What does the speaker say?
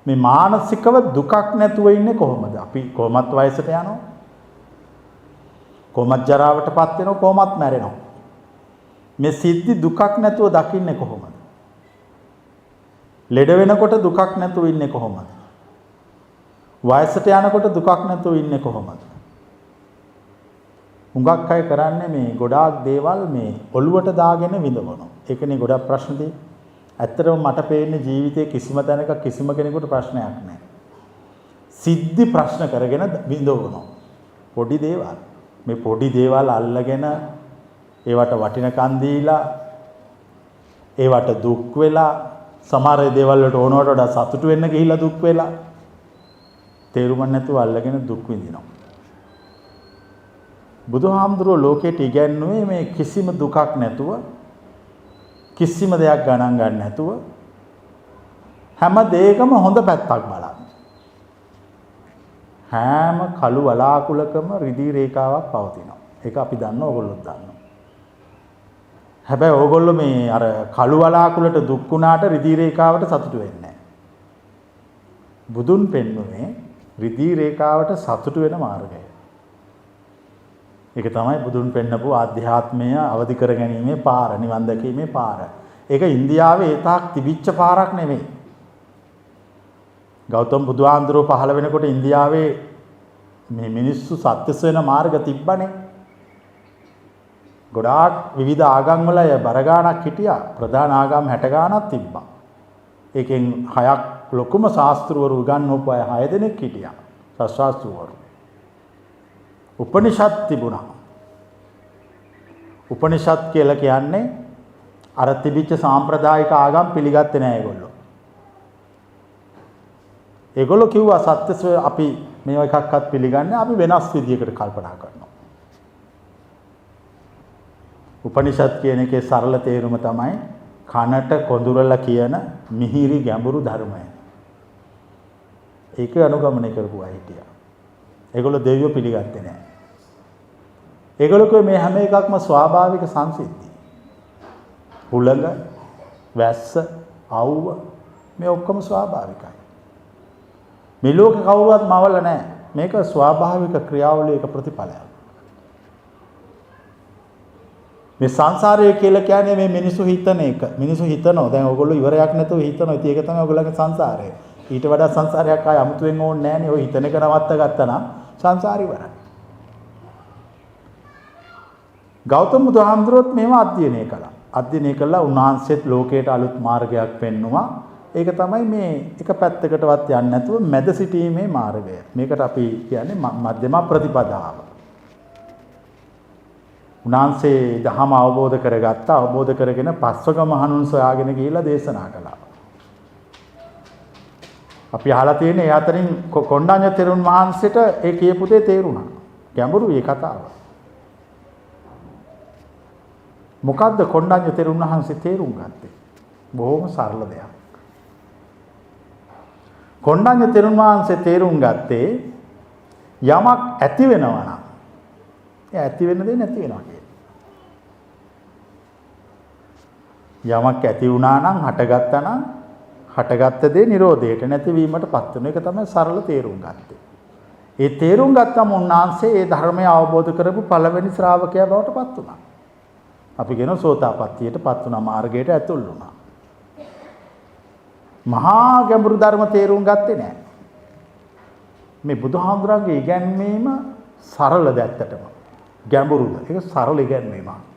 මේ මානසිකව දුකක් නැතුව ඉන්නේ කොහොමද? අපි කොහොමත් වයසට යනවා. කොහොමත් ජරාවටපත් වෙනවා, කොහොමත් මැරෙනවා. මේ සිද්ධි දුකක් නැතුව දකින්නේ කොහොමද? ලෙඩ වෙනකොට දුකක් නැතුව ඉන්නේ කොහොමද? වයසට යනකොට දුකක් නැතුව ඉන්නේ කොහොමද? හුඟක් අය කරන්නේ මේ ගොඩාක් දේවල් මේ ඔළුවට දාගෙන විඳවනවා. ඒකනේ ගොඩක් ප්‍රශ්න තියෙන්නේ. ඇත්තටම මට පේන්නේ ජීවිතේ කිසිම තැනක කිසිම කෙනෙකුට ප්‍රශ්නයක් නැහැ. සිද්ධි ප්‍රශ්න කරගෙන විඳවනවා. පොඩි දේවල්. මේ පොඩි දේවල් අල්ලගෙන ඒවට වටිනකම් දීලා ඒවට දුක් වෙලා සමහර දේවල් වලට ඕනවට වඩා සතුටු වෙන්න ගිහිල්ලා දුක් වෙලා තේරුම් නැතුව අල්ලගෙන දුක් විඳිනවා. බුදුහාමුදුරුවෝ ලෝකයට ඉගැන්නුවේ මේ කිසිම දුකක් නැතුව කිසිම දෙයක් ගණන් ගන්න නැතුව හැම දෙයකම හොඳ පැත්තක් බලන්න. හැම කළු වලාකුළකම රිදී රේඛාවක් පවතිනවා. ඒක අපි දන්නවා, ඕගොල්ලොත් දන්නවා. හැබැයි ඕගොල්ලෝ මේ අර කළු වලාකුළට දුක් වුණාට රිදී රේඛාවට සතුටු වෙන්නේ නැහැ. බුදුන් පෙන්වුවේ රිදී රේඛාවට සතුටු වෙන මාර්ගය. ඒක තමයි බුදුන් පෙන්නපු ආධ්‍යාත්මය අවදි කර ගැනීමේ පාර, නිවන් දැකීමේ පාර. ඒක ඉන්දියාවේ ඒ තාක් තිබිච්ච පාරක් නෙමෙයි. ගෞතම බුදුහාමුදුරුවෝ පහළ වෙනකොට ඉන්දියාවේ මේ මිනිස්සු සත්‍ය සොයන මාර්ග තිබ්බනේ. ගොඩාක් විවිධ ආගම් වල බර ගාණක් හිටියා. ප්‍රධාන ආගම් 60 ගාණක් තිබ්බා. ඒකෙන් 6ක් ලොකුම ශාස්ත්‍රවරු උගන්වපු අය 6 දෙනෙක් හිටියා. ශාස්ත්‍රවරු. උපනිෂද් තිබුණා. උපනිෂද් කියලා කියන්නේ අර තිබිච්ච සාම්ප්‍රදායික ආගම් පිළිගත්තේ නැහැ ඒගොල්ලෝ. ඒගොල්ලෝ කිව්වා සත්‍ය අපි මේව එකක්වත් පිළිගන්නේ අපි වෙනස් විදියකට කල්පනා කරනවා. උපනිෂද් කියන එකේ සරල තේරුම තමයි කනට කොඳුරලා කියන මිහිරි ගැඹුරු ධර්මය. ඒක අනුගමනය කරපු අය හිටියා. ඒගොල්ලෝ දෙවියෝ පිළිගත්තේ නැහැ. ඒගොල්ලෝ කිව්වේ මේ හැම එකක්ම ස්වාභාවික සංසිද්ධි. හුළඟ, වැස්ස, අවුව මේ ඔක්කොම ස්වාභාවිකයි. මේ ලෝකේ කවුරුවත් මවල නැහැ. මේක ස්වාභාවික ක්‍රියාවලියක ප්‍රතිඵලයක්. මේ සංසාරය කියලා කියන්නේ මේ මිනිසු හිතන එක. මිනිසු හිතනවා. දැන් ඕගොල්ලෝ ඉවරයක් නැතුව හිතනවා. ඉතින් ඒක තමයි ඕගොල්ලන්ගේ සංසාරය. ඊට වඩා සංසාරයක් ආය අමුතුවෙන් ඕනේ නැහනේ. ඔය හිතන එක නවත්ත ගත්තා නම් සංසාරي ඉවරයි. ගෞතම බුදුහාමුදුරුවෝත් මේව අධ්‍යයනය කළා. අධ්‍යයනය කළා උන්වහන්සේත් ලෝකයට අලුත් මාර්ගයක් පෙන්නුවා. ඒක තමයි මේ එක පැත්තකටවත් යන්නේ නැතුව මැද සිටීමේ මාර්ගය. මේකට අපි කියන්නේ මධ්‍යම ප්‍රතිපදාව. උන්වහන්සේ ධහම අවබෝධ කරගත්තා. අවබෝධ කරගෙන පස්වග මහණුන් සොයාගෙන ගිහිල්ලා දේශනා කළා. අපි අහලා තියෙන ඒ අතරින් කොණ්ඩඤ්ඤ තෙරුන් වහන්සේට ඒ කියපු දේ තේරුණා. ගැඹුරුයි ඒ කතාව. මොකද්ද කොණ්ඩඤ්ඤ තෙරුන් වහන්සේ තේරුම් ගත්තේ? බොහොම සරල දෙයක්. කොණ්ඩඤ්ඤ තෙරුන් වහන්සේ තේරුම් ගත්තේ යමක් ඇති වෙනවා නම් ඒ ඇති වෙන දේ නැති වෙනවා කියන්නේ. යමක් ඇති වුණා නම් හටගත්තා නම් හටගත්ත දේ නිරෝධයට නැතිවීමටපත් වෙන එක තමයි සරල තේරුම් ගත්තේ. ඒ තේරුම් ගත්තම උන්වහන්සේ ඒ ධර්මය අවබෝධ කරපු පළවෙනි ශ්‍රාවකයා බවට පත් වුණා. අපි කියන සෝතාපට්ටියටපත් වුණා, මාර්ගයට ඇතුල් වුණා. මහා ගැඹුරු ධර්ම තේරුම් ගත්තේ නැහැ. මේ බුදුහාමුදුරන්ගේ ඉගැන්වීම සරලද ඇත්තටම? ගැඹුරුද? ඒක සරල ඉගැන්වීමක්.